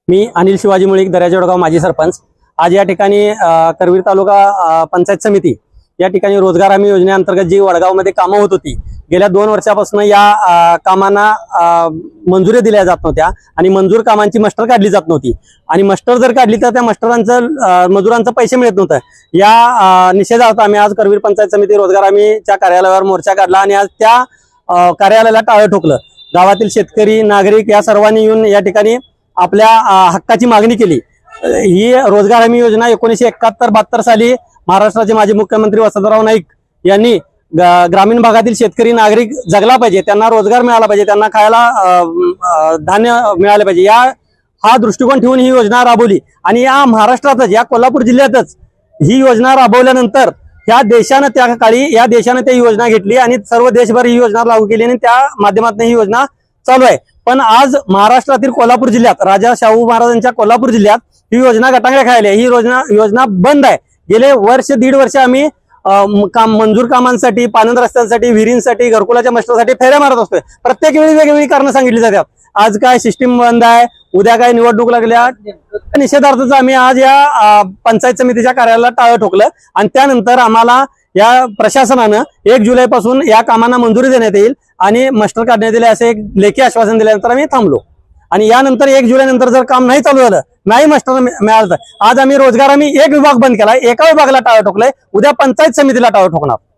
मी अनिल शिवाजी मुळीक, दर्याजवळगाव माजी सरपंच। आज या ठिकाणी करवीर तालुका पंचायत समिती या ठिकाणी रोजगार हमी योजनेअंतर्गत जी वडगावमध्ये कामं होत होती, गेल्या 2 वर्षापासून या कामांना मंजुरी दिल्या जात नव्हत्या आणि मंजूर कामांची मस्टर काढली जात नव्हती आणि मस्टर जर काढली तर त्या मस्टरांचं मजुरांचं पैसे मिळत नव्हतं। या निषेधार्थ आम्ही आज करवीर पंचायत समिती रोजगार हमीच्या कार्यालयावर मोर्चा काढला आणि आज त्या कार्यालयाला टाळं ठोकलं। गावातील शेतकरी, नागरिक या सर्वांनी येऊन या ठिकाणी आपल्या हक्काची मागणी केली। ही रोजगार हमी योजना 1971-72 साली महाराष्ट्राचे माजी मुख्यमंत्री वसंतराव नाईक यांनी ग्रामीण भागातील शेतकरी नागरिक जगला पाहिजे, त्यांना रोजगार मिळाला पाहिजे, त्यांना खायला धान्य मिळाले पाहिजे, हा दृष्टिकोन ठेवून ही योजना राबवली। आणि या महाराष्ट्रातच, या कोल्हापूर जिल्ह्यातच ही योजना राबवल्यानंतर ह्या देशाने त्या काळी ती योजना घेतली आणि सर्व देशभर ही योजना लागू केली आणि त्या माध्यमातून ही योजना चालू आहे। पण आज महाराष्ट्रातील कोल्हापूर जिल्ह्यात, राजा शाहू महाराजांच्या कोल्हापूर जिल्ह्यात ही योजना गटांगळ्या खायला, ही योजना बंद आहे। गेले वर्ष, 1.5 वर्ष आम्ही मंजूर कामांसाठी, पाणंद रस्त्यांसाठी, विहिरींसाठी, घरकुलाच्या मस्टरसाठी फेऱ्या मारत असतोय। प्रत्येक वेळी वेगवेगळी कारणं सांगितली जातात। आज काय सिस्टीम बंद आहे, उद्या काय निवडणूक लागल्या, निषेधार्थच आम्ही आज या पंचायत समितीच्या कार्यालयाला टाळं ठोकलं आणि त्यानंतर आम्हाला या प्रशासनानं 1 जुलैपासून या कामांना मंजुरी देण्यात येईल आणि मस्टर काढण्यात येईल असे एक लेखी आश्वासन दिल्यानंतर आम्ही थांबलो। आणि यानंतर 1 जुलै नंतर जर काम नाही चालू झालं, नाही मस्टर मिळालं, तर आज आम्ही रोजगार आम्ही एक विभाग बंद केलाय, एका विभागाला टाळं ठोकलंय, उद्या पंचायत समितीला टाळं ठोकणार।